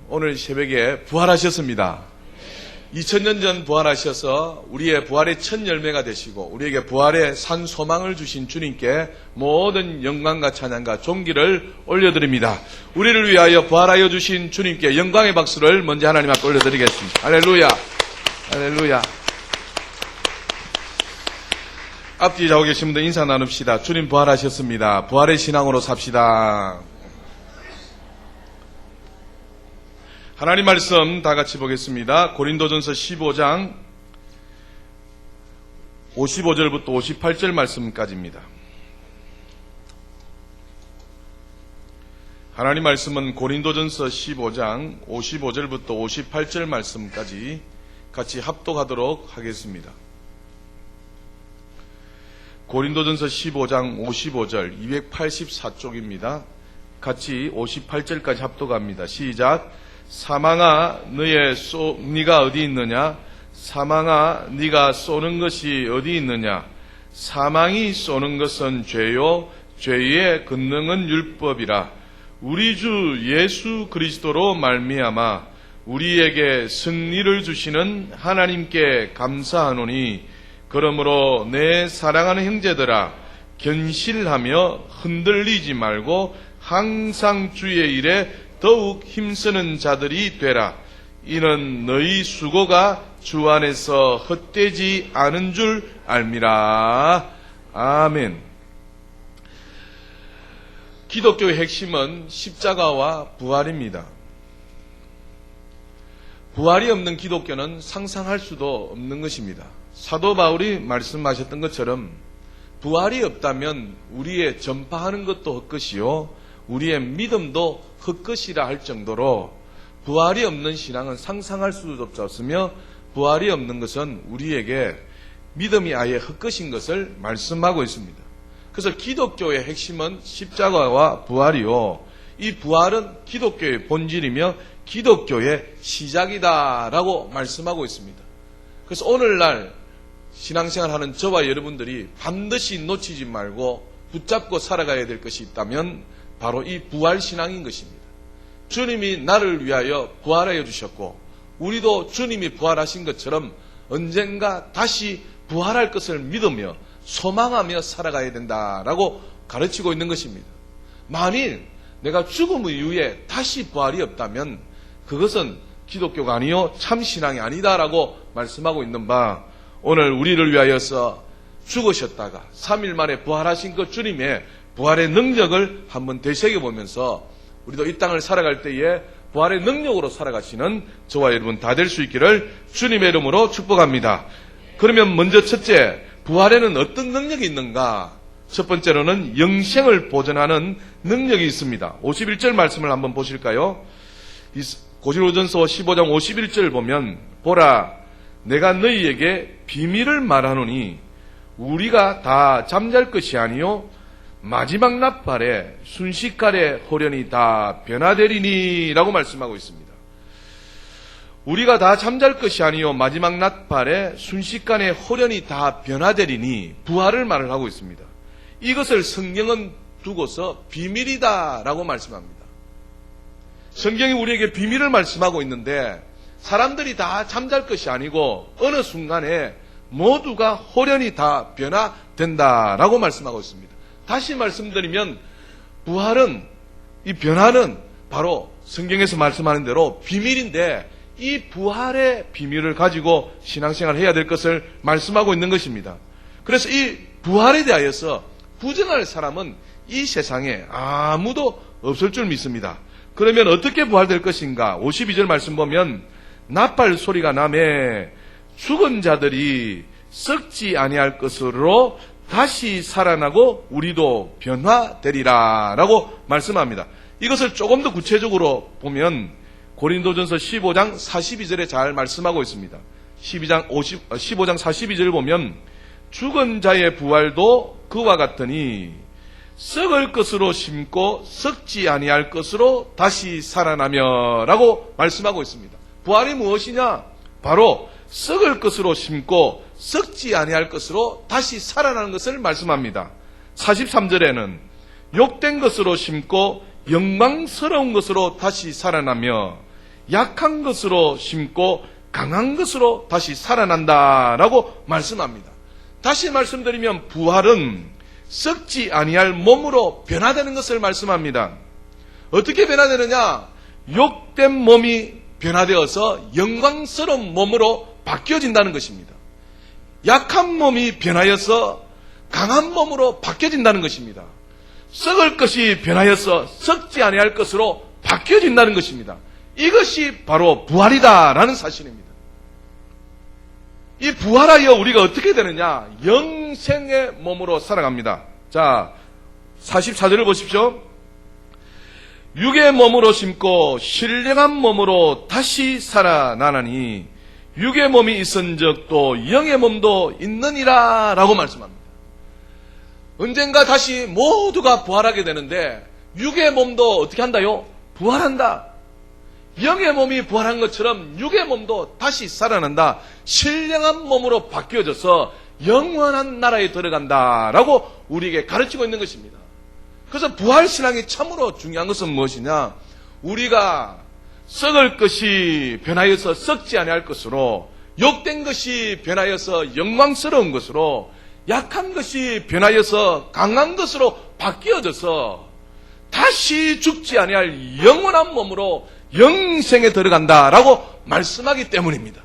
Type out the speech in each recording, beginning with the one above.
오늘 새벽에 부활하셨습니다. 2000년 전 부활하셔서 우리의 부활의 첫 열매가 되시고 우리에게 부활의 산 소망을 주신 주님께 모든 영광과 찬양과 존귀를 올려드립니다. 우리를 위하여 부활하여 주신 주님께 영광의 박수를 먼저 하나님 앞에 올려드리겠습니다. 할렐루야, 할렐루야. 앞뒤 자고 계신 분들 인사 나눕시다. 주님 부활하셨습니다. 부활의 신앙으로 삽시다. 하나님 말씀 다 같이 보겠습니다. 고린도전서 15장 55절부터 58절 말씀까지입니다. 하나님 말씀은 고린도전서 15장 55절부터 58절 말씀까지 같이 합독하도록 하겠습니다. 고린도전서 15장 55절 284쪽입니다. 같이 58절까지 합독합니다. 시작. 사망아 네가 어디 있느냐? 사망아 네가 쏘는 것이 어디 있느냐? 사망이 쏘는 것은 죄요 죄의 권능은 율법이라. 우리 주 예수 그리스도로 말미암아 우리에게 승리를 주시는 하나님께 감사하노니, 그러므로 내 사랑하는 형제들아 견실하며 흔들리지 말고 항상 주의 일에 더욱 힘쓰는 자들이 되라. 이는 너희 수고가 주 안에서 헛되지 않은 줄 알미라. 아멘. 기독교의 핵심은 십자가와 부활입니다. 부활이 없는 기독교는 상상할 수도 없는 것입니다. 사도 바울이 말씀하셨던 것처럼 부활이 없다면 우리의 전파하는 것도 헛것이요 우리의 믿음도 헛것이라 할 정도로 부활이 없는 신앙은 상상할 수도 없으며 부활이 없는 것은 우리에게 믿음이 아예 헛것인 것을 말씀하고 있습니다. 그래서 기독교의 핵심은 십자가와 부활이요, 이 부활은 기독교의 본질이며 기독교의 시작이다라고 말씀하고 있습니다. 그래서 오늘날 신앙생활하는 저와 여러분들이 반드시 놓치지 말고 붙잡고 살아가야 될 것이 있다면 바로 이 부활신앙인 것입니다. 주님이 나를 위하여 부활하여 주셨고 우리도 주님이 부활하신 것처럼 언젠가 다시 부활할 것을 믿으며 소망하며 살아가야 된다라고 가르치고 있는 것입니다. 만일 내가 죽음 이후에 다시 부활이 없다면 그것은 기독교가 아니요 참신앙이 아니다라고 말씀하고 있는 바, 오늘 우리를 위하여서 죽으셨다가 3일 만에 부활하신 그 주님의 부활의 능력을 한번 되새겨보면서 우리도 이 땅을 살아갈 때에 부활의 능력으로 살아가시는 저와 여러분 다 될 수 있기를 주님의 이름으로 축복합니다. 그러면 먼저 첫째, 부활에는 어떤 능력이 있는가? 첫 번째로는 영생을 보존하는 능력이 있습니다. 51절 말씀을 한번 보실까요? 고린도전서 15장 51절 보면, 보라 내가 너희에게 비밀을 말하노니 우리가 다 잠잘 것이 아니요 마지막 나팔에 순식간에 호련히 다 변화되리니 라고 말씀하고 있습니다. 우리가 다 잠잘 것이 아니요 마지막 나팔에 순식간에 호련히 다 변화되리니, 부활을 말을 하고 있습니다. 이것을 성경은 두고서 비밀이다 라고 말씀합니다. 성경이 우리에게 비밀을 말씀하고 있는데 사람들이 다 잠잘 것이 아니고 어느 순간에 모두가 호련히 다 변화된다라고 말씀하고 있습니다. 다시 말씀드리면 부활은, 이 변화는 바로 성경에서 말씀하는 대로 비밀인데 이 부활의 비밀을 가지고 신앙생활을 해야 될 것을 말씀하고 있는 것입니다. 그래서 이 부활에 대하여서 부정할 사람은 이 세상에 아무도 없을 줄 믿습니다. 그러면 어떻게 부활될 것인가? 52절 말씀 보면 나팔 소리가 나매 죽은 자들이 썩지 아니할 것으로 다시 살아나고 우리도 변화되리라 라고 말씀합니다. 이것을 조금 더 구체적으로 보면 고린도전서 15장 42절에 잘 말씀하고 있습니다. 15장 42절을 보면 죽은 자의 부활도 그와 같으니 썩을 것으로 심고 썩지 아니할 것으로 다시 살아나며 라고 말씀하고 있습니다. 부활이 무엇이냐? 바로 썩을 것으로 심고 썩지 아니할 것으로 다시 살아나는 것을 말씀합니다. 43절에는 욕된 것으로 심고 영광스러운 것으로 다시 살아나며 약한 것으로 심고 강한 것으로 다시 살아난다라고 말씀합니다. 다시 말씀드리면 부활은 썩지 아니할 몸으로 변화되는 것을 말씀합니다. 어떻게 변화되느냐? 욕된 몸이 변화되어서 영광스러운 몸으로 바뀌어진다는 것입니다. 약한 몸이 변하여서 강한 몸으로 바뀌어진다는 것입니다. 썩을 것이 변하여서 썩지 아니할 것으로 바뀌어진다는 것입니다. 이것이 바로 부활이다라는 사실입니다. 이 부활하여 우리가 어떻게 되느냐? 영생의 몸으로 살아갑니다. 자, 44절을 보십시오. 육의 몸으로 심고 신령한 몸으로 다시 살아나나니 육의 몸이 있은즉 또 영의 몸도 있느니라 라고 말씀합니다. 언젠가 다시 모두가 부활하게 되는데 육의 몸도 어떻게 한다요? 부활한다. 영의 몸이 부활한 것처럼 육의 몸도 다시 살아난다. 신령한 몸으로 바뀌어져서 영원한 나라에 들어간다라고 우리에게 가르치고 있는 것입니다. 그래서 부활신앙이 참으로 중요한 것은 무엇이냐? 우리가 썩을 것이 변하여서 썩지 아니할 것으로, 욕된 것이 변하여서 영광스러운 것으로, 약한 것이 변하여서 강한 것으로 바뀌어져서 다시 죽지 아니할 영원한 몸으로 영생에 들어간다라고 말씀하기 때문입니다.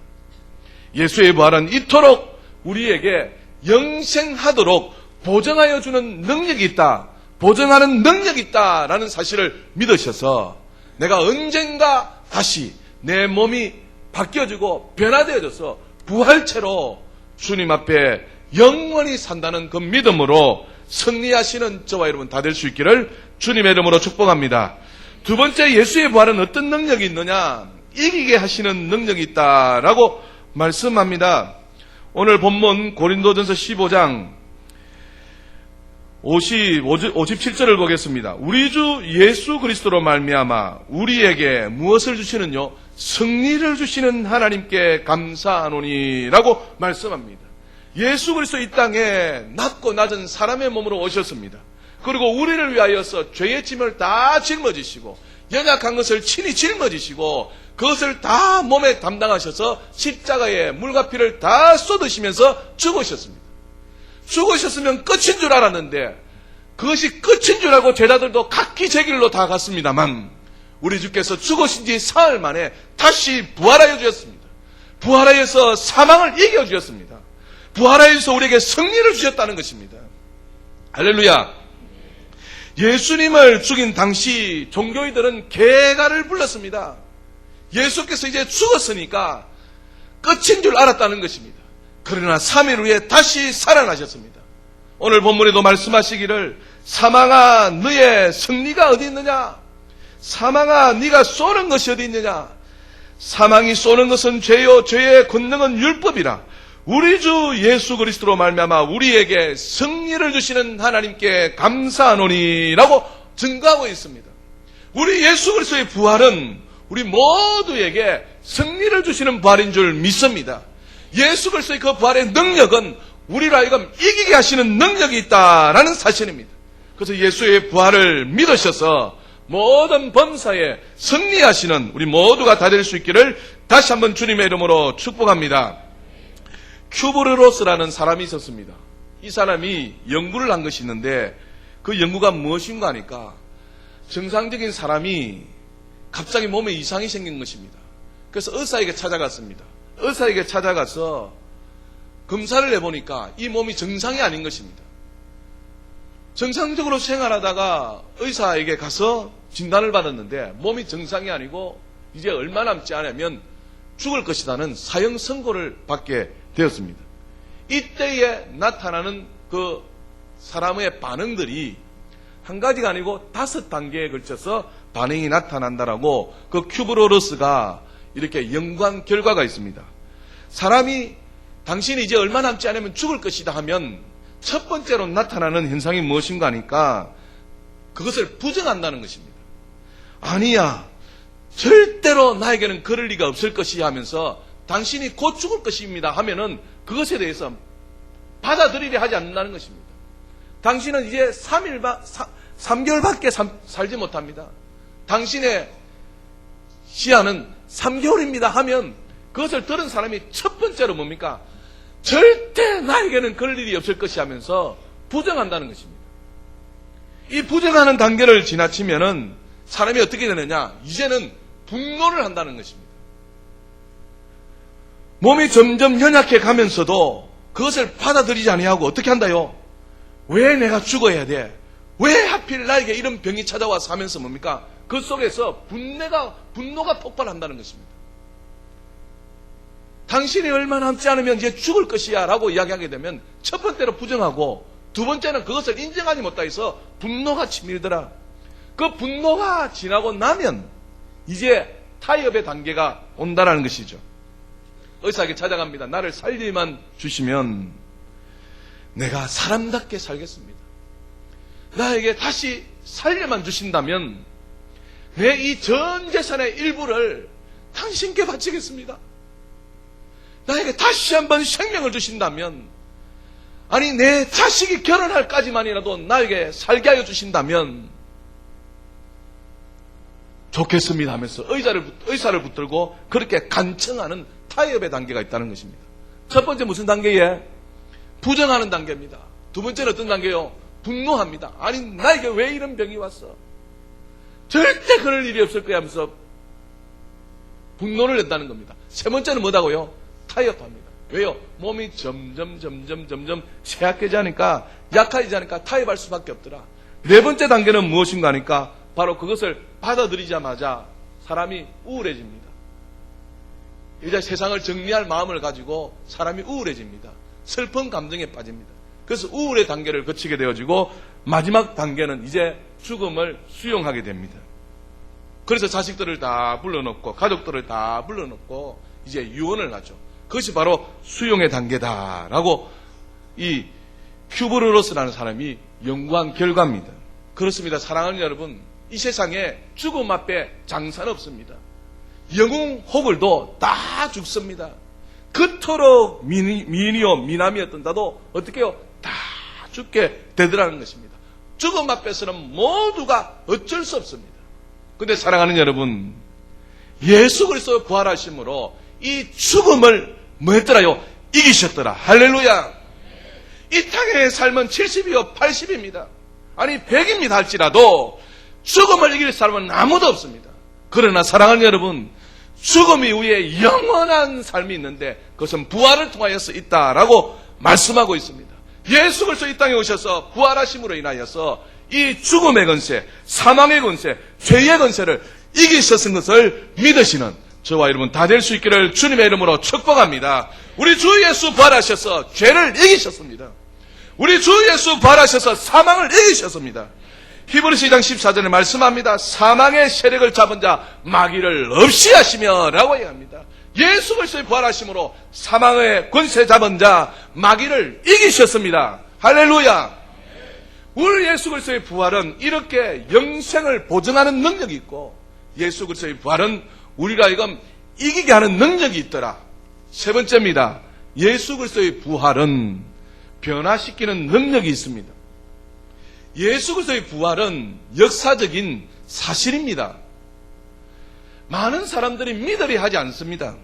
예수의 부활은 이토록 우리에게 영생하도록 보증하여 주는 능력이 있다, 보증하는 능력이 있다라는 사실을 믿으셔서 내가 언젠가 다시 내 몸이 바뀌어지고 변화되어져서 부활체로 주님 앞에 영원히 산다는 그 믿음으로 승리하시는 저와 여러분 다 될 수 있기를 주님의 이름으로 축복합니다. 두 번째, 예수의 부활은 어떤 능력이 있느냐? 이기게 하시는 능력이 있다라고 말씀합니다. 오늘 본문 고린도전서 15장 57절을 보겠습니다. 우리 주 예수 그리스도로 말미암아 우리에게 무엇을 주시는요? 승리를 주시는 하나님께 감사하노니라고 말씀합니다. 예수 그리스도 이 땅에 낮고 낮은 사람의 몸으로 오셨습니다. 그리고 우리를 위하여서 죄의 짐을 다 짊어지시고 연약한 것을 친히 짊어지시고 그것을 다 몸에 담당하셔서 십자가에 물과 피를 다 쏟으시면서 죽으셨습니다. 죽으셨으면 끝인 줄 알았는데 그것이 끝인 줄 알고 제자들도 각기 제 길로 다 갔습니다만 우리 주께서 죽으신 지 사흘 만에 다시 부활하여 주셨습니다. 부활하여서 사망을 이겨 주셨습니다. 부활하여서 우리에게 승리를 주셨다는 것입니다. 할렐루야. 예수님을 죽인 당시 종교인들은 개가를 불렀습니다. 예수께서 이제 죽었으니까 끝인 줄 알았다는 것입니다. 그러나 3일 후에 다시 살아나셨습니다. 오늘 본문에도 말씀하시기를 사망아 너의 승리가 어디 있느냐? 사망아 네가 쏘는 것이 어디 있느냐? 사망이 쏘는 것은 죄요 죄의 권능은 율법이라. 우리 주 예수 그리스도로 말미암아 우리에게 승리를 주시는 하나님께 감사하노니라고 증거하고 있습니다. 우리 예수 그리스도의 부활은 우리 모두에게 승리를 주시는 부활인 줄 믿습니다. 예수 그리스도의 그 부활의 능력은 우리로 하여금 이기게 하시는 능력이 있다라는 사실입니다. 그래서 예수의 부활을 믿으셔서 모든 범사에 승리하시는 우리 모두가 다 될 수 있기를 다시 한번 주님의 이름으로 축복합니다. 큐브르로스라는 사람이 있었습니다. 이 사람이 연구를 한 것이 있는데 그 연구가 무엇인가 하니까 정상적인 사람이 갑자기 몸에 이상이 생긴 것입니다. 그래서 의사에게 찾아갔습니다. 의사에게 찾아가서 검사를 해보니까 이 몸이 정상이 아닌 것입니다. 정상적으로 생활하다가 의사에게 가서 진단을 받았는데 몸이 정상이 아니고 이제 얼마 남지 않으면 죽을 것이라는 사형 선고를 받게 되었습니다. 이때에 나타나는 그 사람의 반응들이 한 가지가 아니고 5단계에 걸쳐서 반응이 나타난다라고 그 큐브로로스가 이렇게 연구한 결과가 있습니다. 사람이 당신이 이제 얼마 남지 않으면 죽을 것이다 하면 첫 번째로 나타나는 현상이 무엇인가 하니까 그것을 부정한다는 것입니다. 아니야, 절대로 나에게는 그럴 리가 없을 것이야 하면서 당신이 곧 죽을 것입니다 하면은 그것에 대해서 받아들이려 하지 않는다는 것입니다. 당신은 이제 3개월밖에 살지 못합니다. 당신의 시한은 3개월입니다 하면 그것을 들은 사람이 첫 번째로 뭡니까? 절대 나에게는 그럴 일이 없을 것이 하면서 부정한다는 것입니다. 이 부정하는 단계를 지나치면은 사람이 어떻게 되느냐? 이제는 분노를 한다는 것입니다. 몸이 점점 연약해 가면서도 그것을 받아들이지 아니하고 어떻게 한다요? 왜 내가 죽어야 돼? 왜 하필 나에게 이런 병이 찾아와서 하면서 뭡니까? 그 속에서 분노가 폭발한다는 것입니다. 당신이 얼마 남지 않으면 이제 죽을 것이야 라고 이야기하게 되면 첫 번째로 부정하고 두 번째는 그것을 인정하지 못해서 분노가 치밀더라. 그 분노가 지나고 나면 이제 타협의 단계가 온다라는 것이죠. 의사에게 찾아갑니다. 나를 살리만 주시면 내가 사람답게 살겠습니다. 나에게 다시 살려만 주신다면 내 이 전 재산의 일부를 당신께 바치겠습니다. 나에게 다시 한번 생명을 주신다면, 아니 내 자식이 결혼할까지만이라도 나에게 살게 하여 주신다면 좋겠습니다 하면서 의사를 붙들고 그렇게 간청하는 타협의 단계가 있다는 것입니다. 첫 번째 무슨 단계에? 부정하는 단계입니다. 두 번째는 어떤 단계요? 분노합니다. 아니 나에게 왜 이런 병이 왔어? 절대 그럴 일이 없을 거야 하면서 분노를 낸다는 겁니다. 세 번째는 뭐다고요? 타협합니다. 왜요? 몸이 점점 쇠약해지니까 약해지니까 타협할 수밖에 없더라. 네 번째 단계는 무엇인가 하니까 바로 그것을 받아들이자마자 사람이 우울해집니다. 이제 세상을 정리할 마음을 가지고 사람이 우울해집니다. 슬픈 감정에 빠집니다. 그래서 우울의 단계를 거치게 되어지고 마지막 단계는 이제 죽음을 수용하게 됩니다. 그래서 자식들을 다 불러놓고 가족들을 다 불러놓고 이제 유언을 하죠. 그것이 바로 수용의 단계다라고 이 큐브르로스라는 사람이 연구한 결과입니다. 그렇습니다. 사랑하는 여러분, 이 세상에 죽음 앞에 장사는 없습니다. 영웅 호글도 다 죽습니다. 그토록 미남이었던 나도 어떻게 해요? 다 죽게 되더라는 것입니다. 죽음 앞에서는 모두가 어쩔 수 없습니다. 그런데 사랑하는 여러분, 예수 그리스도 부활하심으로 이 죽음을 뭐 했더라요? 이기셨더라. 할렐루야. 이 땅의 삶은 70이요 80입니다. 아니 100입니다 할지라도 죽음을 이길 사람은 아무도 없습니다. 그러나 사랑하는 여러분, 죽음 이후에 영원한 삶이 있는데 그것은 부활을 통하여서 있다라고 말씀하고 있습니다. 예수 그리스도 이 땅에 오셔서 부활하심으로 인하여서 이 죽음의 권세, 사망의 권세, 죄의 권세를 이기셨은 것을 믿으시는 저와 여러분 다 될 수 있기를 주님의 이름으로 축복합니다. 우리 주 예수 부활하셔서 죄를 이기셨습니다. 우리 주 예수 부활하셔서 사망을 이기셨습니다. 히브리서 2장 14절에 말씀합니다. 사망의 세력을 잡은 자 마귀를 없이 하시며 라고 이야기합니다. 예수 그리스도의 부활하심으로 사망의 권세 잡은 자 마귀를 이기셨습니다. 할렐루야. 우리 예수 그리스도의 부활은 이렇게 영생을 보증하는 능력이 있고 예수 그리스도의 부활은 우리가 하여금 이기게 하는 능력이 있더라. 세 번째입니다. 예수 그리스도의 부활은 변화시키는 능력이 있습니다. 예수 그리스도의 부활은 역사적인 사실입니다. 많은 사람들이 믿으려 하지 않습니다.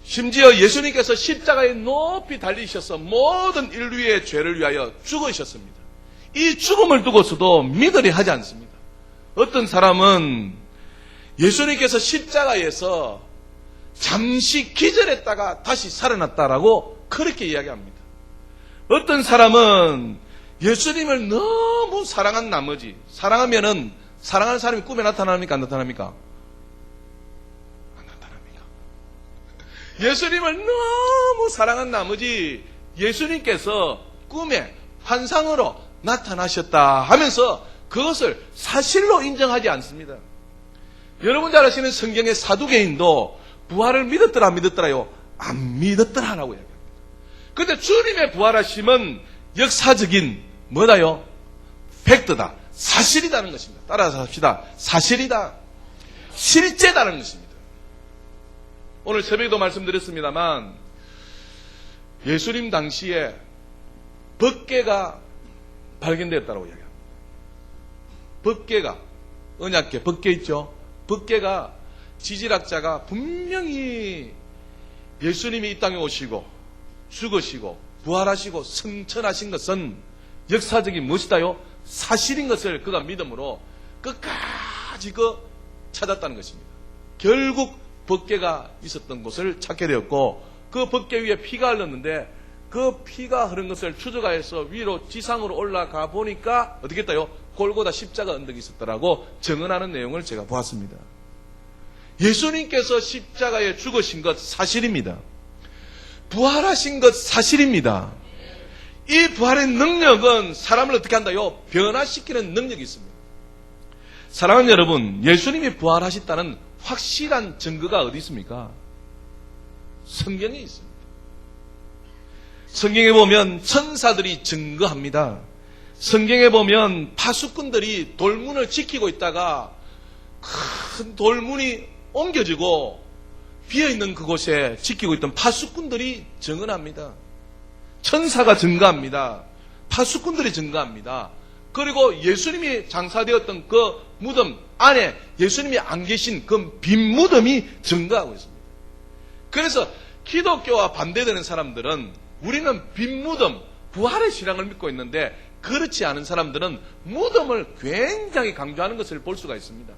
심지어 예수님께서 십자가에 높이 달리셔서 모든 인류의 죄를 위하여 죽으셨습니다. 이 죽음을 두고서도 믿으려 하지 않습니다. 어떤 사람은 예수님께서 십자가에서 잠시 기절했다가 다시 살아났다라고 그렇게 이야기합니다. 어떤 사람은 예수님을 너무 사랑한 나머지, 사랑하면은 사랑하는 사람이 꿈에 나타납니까? 안 나타납니까? 안 나타납니까? 예수님을 너무 사랑한 나머지 예수님께서 꿈에 환상으로 나타나셨다 하면서 그것을 사실로 인정하지 않습니다. 여러분 잘 아시는 성경의 사두개인도 부활을 믿었더라 안 믿었더라요? 안 믿었더라라고 이야기합니다. 그런데 주님의 부활하심은 역사적인 뭐다요? 팩트다. 사실이다는 것입니다. 따라서 합시다. 사실이다. 실제다는 것입니다. 오늘 새벽에도 말씀드렸습니다만 예수님 당시에 법궤가 발견되었다고 이야기합니다. 법궤가, 언약궤, 법궤 있죠? 법궤가 지질학자가 분명히 예수님이 이 땅에 오시고 죽으시고 부활하시고 승천하신 것은 역사적인 무엇이다요? 사실인 것을 그가 믿음으로 끝까지 찾았다는 것입니다. 결국 법궤가 있었던 곳을 찾게 되었고 그 법궤 위에 피가 흘렀는데 그 피가 흐른 것을 추적하여서 위로 지상으로 올라가 보니까 어떻게 했다요? 골고다 십자가 언덕이 있었더라고 증언하는 내용을 제가 보았습니다. 예수님께서 십자가에 죽으신 것 사실입니다. 부활하신 것 사실입니다. 이 부활의 능력은 사람을 어떻게 한다요? 변화시키는 능력이 있습니다. 사랑하는 여러분, 예수님이 부활하셨다는 확실한 증거가 어디 있습니까? 성경에 있습니다. 성경에 보면 천사들이 증거합니다. 성경에 보면 파수꾼들이 돌문을 지키고 있다가 큰 돌문이 옮겨지고 비어있는 그곳에 지키고 있던 파수꾼들이 증언합니다. 천사가 증거합니다. 파수꾼들이 증거합니다. 그리고 예수님이 장사되었던 그 무덤 안에 예수님이 안 계신 그 빈 무덤이 증거하고 있습니다. 그래서 기독교와 반대되는 사람들은 우리는 빈 무덤, 부활의 신앙을 믿고 있는데 그렇지 않은 사람들은 무덤을 굉장히 강조하는 것을 볼 수가 있습니다.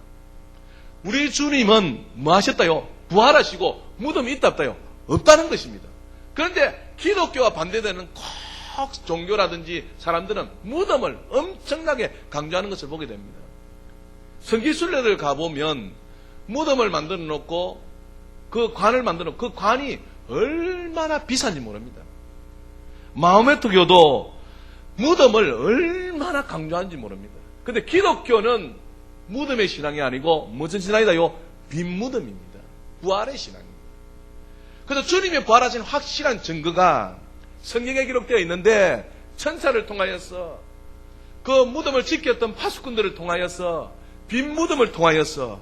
우리 주님은 뭐 하셨다요? 부활하시고 무덤이 있다 없다요? 없다는 것입니다. 그런데 기독교와 반대되는 꼭 종교라든지 사람들은 무덤을 엄청나게 강조하는 것을 보게 됩니다. 성기순례를 가보면 무덤을 만들어 놓고 그 관을 만들어 놓고 그 관이 얼마나 비싼지 모릅니다. 마호메트교도 무덤을 얼마나 강조하는지 모릅니다. 근데 기독교는 무덤의 신앙이 아니고 무슨 신앙이다요? 빈 무덤입니다. 부활의 신앙입니다. 그래서 주님이 부활하신 확실한 증거가 성경에 기록되어 있는데 천사를 통하여서 그 무덤을 지켰던 파수꾼들을 통하여서 빈 무덤을 통하여서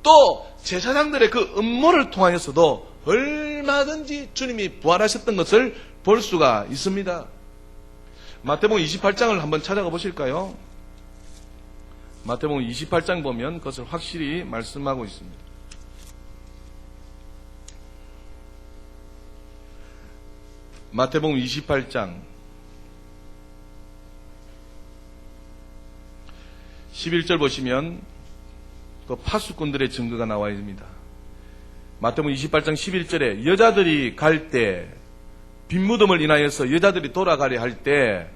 또 제사장들의 그 음모를 통하여서도 얼마든지 주님이 부활하셨던 것을 볼 수가 있습니다. 마태복음 28장을 한번 찾아가 보실까요? 마태복음 28장 보면 그것을 확실히 말씀하고 있습니다. 마태복음 28장 11절 보시면 그 파수꾼들의 증거가 나와 있습니다. 마태복음 28장 11절에 여자들이 갈 때 빈무덤을 인하여서 여자들이 돌아가려 할 때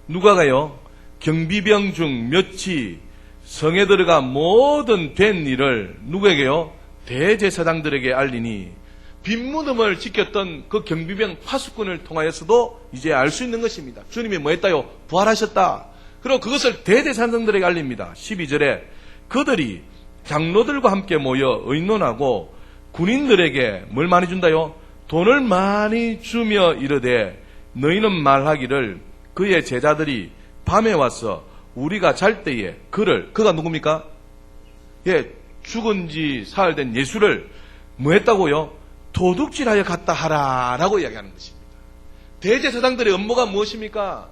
누가 가요? 경비병 중 몇이 성에 들어가 모든 된 일을 누구에게요? 대제사장들에게 알리니 빈무덤을 지켰던 그 경비병 파수꾼을 통하여서도 이제 알 수 있는 것입니다. 주님이 뭐 했다요? 부활하셨다. 그리고 그것을 대제사장들에게 알립니다. 12절에 그들이 장로들과 함께 모여 의논하고 군인들에게 뭘 많이 준다요? 돈을 많이 주며 이르되 너희는 말하기를 그의 제자들이 밤에 와서 우리가 잘 때에 그가 누굽니까? 예, 죽은 지 사흘 된 예수를 뭐 했다고요? 도둑질하여 갔다 하라라고 이야기하는 것입니다. 대제사장들의 업무가 무엇입니까?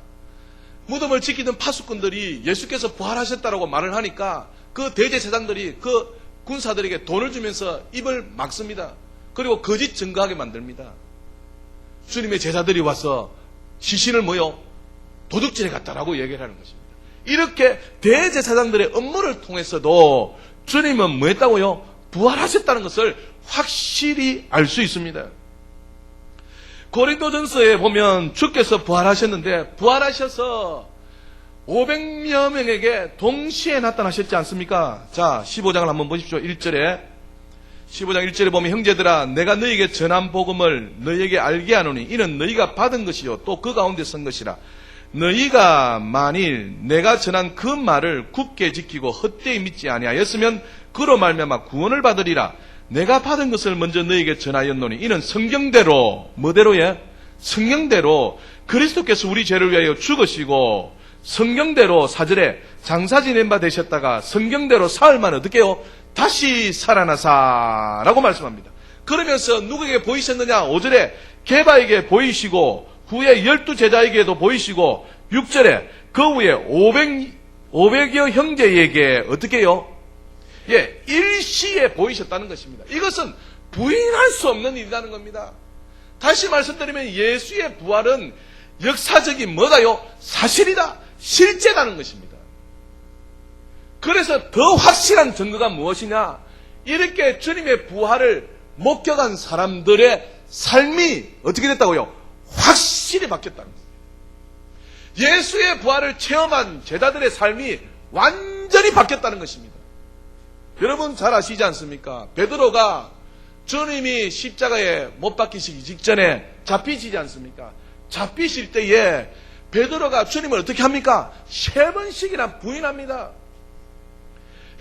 무덤을 지키던 파수꾼들이 예수께서 부활하셨다라고 말을 하니까 그 대제사장들이 그 군사들에게 돈을 주면서 입을 막습니다. 그리고 거짓 증거하게 만듭니다. 주님의 제자들이 와서 시신을 뭐요? 도둑질해 갔다라고 얘기를 하는 것입니다. 이렇게 대제사장들의 업무를 통해서도 주님은 뭐 했다고요? 부활하셨다는 것을 확실히 알 수 있습니다. 고린도전서에 보면 주께서 부활하셨는데 부활하셔서 500여 명에게 동시에 나타나셨지 않습니까? 자, 15장을 한번 보십시오. 1절에 15장 1절에 보면 형제들아 내가 너희에게 전한 복음을 너희에게 알게 하노니 이는 너희가 받은 것이요 또 그 가운데 선 것이라. 너희가 만일 내가 전한 그 말을 굳게 지키고 헛되이 믿지 아니하였으면 그로 말미암아 구원을 받으리라. 내가 받은 것을 먼저 너희에게 전하였노니 이는 성경대로 뭐대로예? 성경대로 그리스도께서 우리 죄를 위하여 죽으시고 성경대로 4절에 장사 지낸 바 되셨다가 성경대로 사흘 만에 어떻게 해요? 다시 살아나사라고 말씀합니다. 그러면서 누구에게 보이셨느냐? 5절에 게바에게 보이시고 후에 12제자에게도 보이시고 6절에 그 후에 500여 형제에게 어떻게 해요? 예, 일시에 보이셨다는 것입니다. 이것은 부인할 수 없는 일이라는 겁니다. 다시 말씀드리면 예수의 부활은 역사적인 뭐다요? 사실이다. 실제라는 것입니다. 그래서 더 확실한 증거가 무엇이냐? 이렇게 주님의 부활을 목격한 사람들의 삶이 어떻게 됐다고요? 확실히 바뀌었다는 겁니다. 예수의 부활을 체험한 제자들의 삶이 완전히 바뀌었다는 것입니다. 여러분 잘 아시지 않습니까? 베드로가 주님이 십자가에 못 박히시기 직전에 잡히시지 않습니까? 잡히실 때에 베드로가 주님을 어떻게 합니까? 3번씩이나 부인합니다.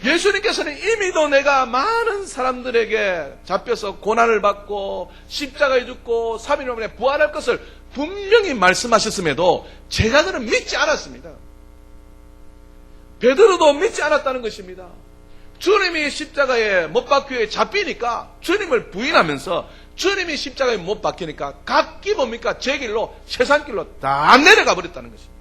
예수님께서는 이미도 내가 많은 사람들에게 잡혀서 고난을 받고 십자가에 죽고 3일 만에 부활할 것을 분명히 말씀하셨음에도 제자들은 믿지 않았습니다. 베드로도 믿지 않았다는 것입니다. 주님이 십자가에 못 박혀 잡히니까 주님을 부인하면서 주님이 십자가에 못 박히니까 각기 뭡니까? 제 길로 세상길로 다 내려가 버렸다는 것입니다.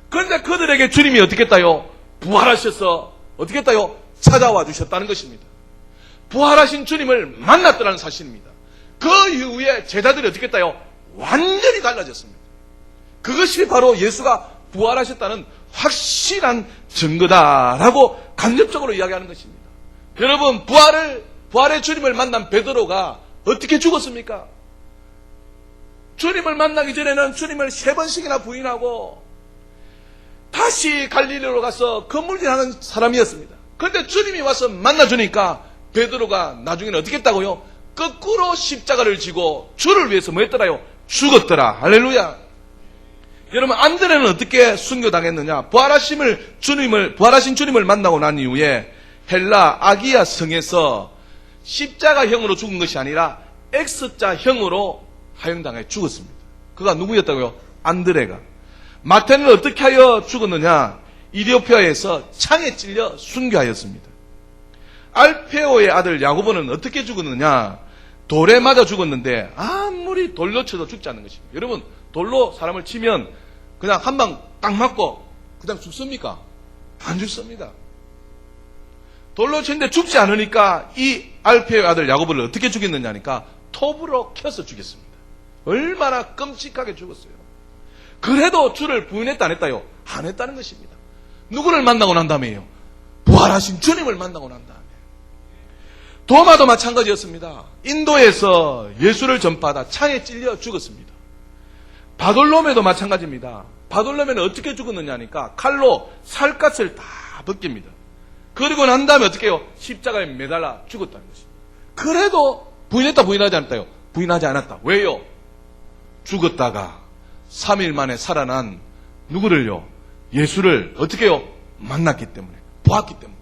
그런데 그들에게 주님이 어떻게 했다요? 부활하셔서 어떻게 했다요? 찾아와 주셨다는 것입니다. 부활하신 주님을 만났다는 사실입니다. 그 이후에 제자들이 어떻게 했다요? 완전히 달라졌습니다. 그것이 바로 예수가 부활하셨다는 확실한 증거다라고 간접적으로 이야기하는 것입니다. 여러분, 부활의 주님을 만난 베드로가 어떻게 죽었습니까? 주님을 만나기 전에는 주님을 3번씩이나 부인하고 다시 갈릴리로 가서 건물질하는 사람이었습니다. 그런데 주님이 와서 만나주니까 베드로가 나중에는 어떻게 했다고요? 거꾸로 십자가를 지고 주를 위해서 뭐 했더라요? 죽었더라. 할렐루야. 여러분, 안드레는 어떻게 순교당했느냐? 부활하신 주님을 만나고 난 이후에 헬라 아기야 성에서 십자가형으로 죽은 것이 아니라 X자형으로 하형당해 죽었습니다. 그가 누구였다고요? 안드레가. 마태는 어떻게 하여 죽었느냐? 이디오피아에서 창에 찔려 순교하였습니다. 알페오의 아들 야고보는 어떻게 죽었느냐? 돌에 맞아 죽었는데 아무리 돌로 쳐도 죽지 않는 것입니다. 여러분, 돌로 사람을 치면 그냥 한 방 딱 맞고 그냥 죽습니까? 안 죽습니다. 돌로 치는데 죽지 않으니까 이 알페오의 아들 야고보를 어떻게 죽였느냐니까 톱으로 켜서 죽였습니다. 얼마나 끔찍하게 죽었어요. 그래도 주를 부인했다 안 했다요? 안 했다는 것입니다. 누구를 만나고 난 다음에요? 부활하신 주님을 만나고 난 다음에. 도마도 마찬가지였습니다. 인도에서 예수를 전파하다 창에 찔려 죽었습니다. 바돌로메도 마찬가지입니다. 바돌로메는 어떻게 죽었느냐니까 칼로 살갗을 다 벗깁니다. 그리고 난 다음에 어떻게 해요? 십자가에 매달아 죽었다는 것입니다. 그래도 부인했다 부인하지 않았다요? 부인하지 않았다. 왜요? 죽었다가 3일 만에 살아난 누구를요? 예수를 어떻게 해요? 만났기 때문에, 보았기 때문에.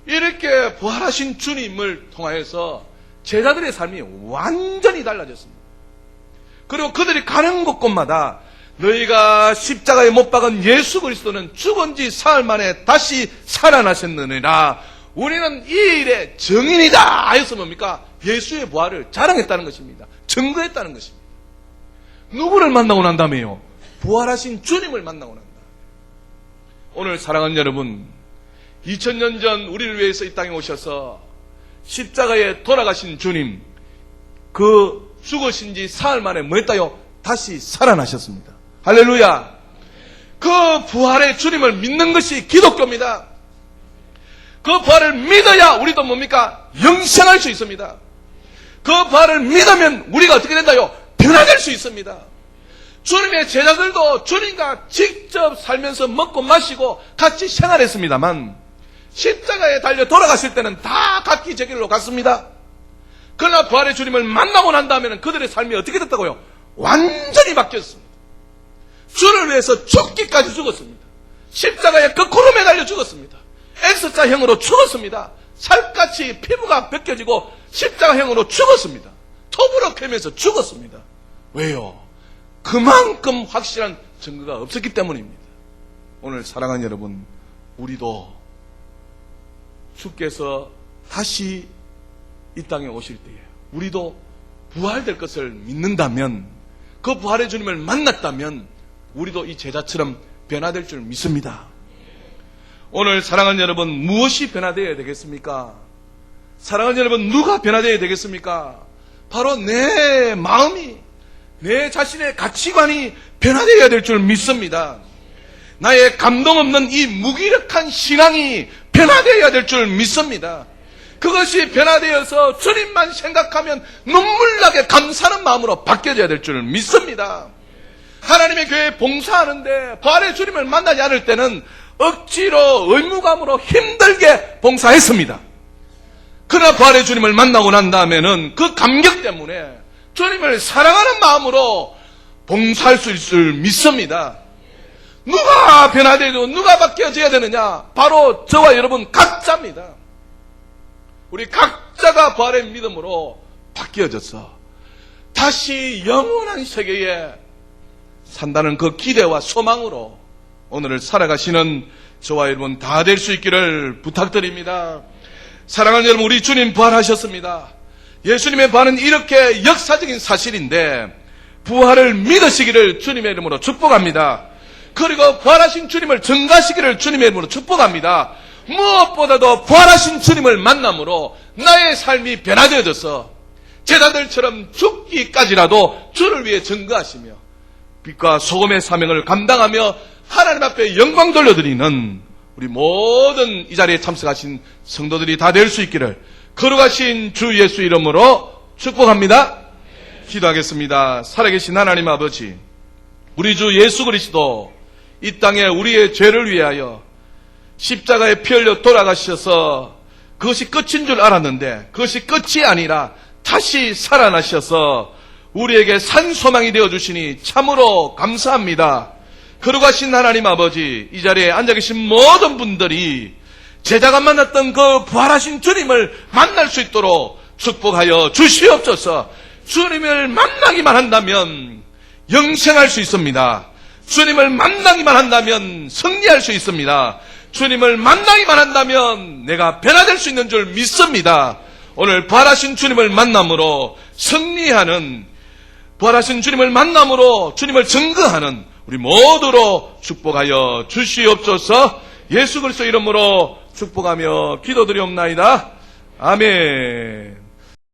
이렇게 부활하신 주님을 통하여서 제자들의 삶이 완전히 달라졌습니다. 그리고 그들이 가는 곳곳마다 너희가 십자가에 못 박은 예수 그리스도는 죽은 지 사흘 만에 다시 살아나셨느니라. 우리는 이 일의 증인이다 하여서 뭡니까? 예수의 부활을 자랑했다는 것입니다. 증거했다는 것입니다. 누구를 만나고 난 다음에요? 부활하신 주님을 만나고 난 다음에. 오늘 사랑하는 여러분, 2000년 전 우리를 위해서 이 땅에 오셔서 십자가에 돌아가신 주님, 그 죽으신 지 사흘 만에 뭐 했다요? 다시 살아나셨습니다. 할렐루야. 그 부활의 주님을 믿는 것이 기독교입니다. 그 부활을 믿어야 우리도 뭡니까? 영생할 수 있습니다. 그 부활을 믿으면 우리가 어떻게 된다요? 변화될 수 있습니다. 주님의 제자들도 주님과 직접 살면서 먹고 마시고 같이 생활했습니다만 십자가에 달려 돌아갔을 때는 다 각기 제 길로 갔습니다. 그러나 부활의 주님을 만나고 난 다음에는 그들의 삶이 어떻게 됐다고요? 완전히 바뀌었습니다. 주를 위해서 죽기까지 죽었습니다. 십자가에 거꾸로 매달려 죽었습니다. X자형으로 죽었습니다. 살갗이 피부가 벗겨지고 십자가형으로 죽었습니다. 톱으로 캐면서 죽었습니다. 왜요? 그만큼 확실한 증거가 없었기 때문입니다. 오늘 사랑하는 여러분, 우리도 주께서 다시 이 땅에 오실 때에 우리도 부활될 것을 믿는다면 그 부활의 주님을 만났다면 우리도 이 제자처럼 변화될 줄 믿습니다. 오늘 사랑하는 여러분, 무엇이 변화되어야 되겠습니까? 사랑하는 여러분, 누가 변화되어야 되겠습니까? 바로 내 마음이, 내 자신의 가치관이 변화되어야 될 줄 믿습니다. 나의 감동 없는 이 무기력한 신앙이 변화되어야 될 줄 믿습니다. 그것이 변화되어서 주님만 생각하면 눈물나게 감사하는 마음으로 바뀌어져야 될 줄 믿습니다. 하나님의 교회 봉사하는데 부활의 주님을 만나지 않을 때는 억지로 의무감으로 힘들게 봉사했습니다. 그러나 부활의 주님을 만나고 난 다음에는 그 감격 때문에 주님을 사랑하는 마음으로 봉사할 수 있을 줄 믿습니다. 누가 변화되고 누가 바뀌어져야 되느냐? 바로 저와 여러분 각자입니다. 우리 각자가 부활의 믿음으로 바뀌어져서 다시 영원한 세계에 산다는 그 기대와 소망으로 오늘을 살아가시는 저와 여러분 다 될 수 있기를 부탁드립니다. 사랑하는 여러분, 우리 주님 부활하셨습니다. 예수님의 부활은 이렇게 역사적인 사실인데 부활을 믿으시기를 주님의 이름으로 축복합니다. 그리고 부활하신 주님을 증거하시기를 주님의 이름으로 축복합니다. 무엇보다도 부활하신 주님을 만남으로 나의 삶이 변화되어져서 제자들처럼 죽기까지라도 주를 위해 증거하시며 빛과 소금의 사명을 감당하며 하나님 앞에 영광 돌려드리는 우리 모든 이 자리에 참석하신 성도들이 다 될 수 있기를 거룩하신 주 예수 이름으로 축복합니다. 기도하겠습니다. 살아계신 하나님 아버지, 우리 주 예수 그리스도 이 땅에 우리의 죄를 위하여 십자가에 피 흘려 돌아가셔서 그것이 끝인 줄 알았는데 그것이 끝이 아니라 다시 살아나셔서 우리에게 산 소망이 되어주시니 참으로 감사합니다. 거룩하신 하나님 아버지, 이 자리에 앉아 계신 모든 분들이 제자가 만났던 그 부활하신 주님을 만날 수 있도록 축복하여 주시옵소서. 주님을 만나기만 한다면 영생할 수 있습니다. 주님을 만나기만 한다면 승리할 수 있습니다. 주님을 만나기만 한다면 내가 변화될 수 있는 줄 믿습니다. 오늘 부활하신 주님을 만남으로 승리하는, 부활하신 주님을 만남으로 주님을 증거하는 우리 모두로 축복하여 주시옵소서. 예수 그리스도 이름으로 축복하며 기도드리옵나이다. 아멘.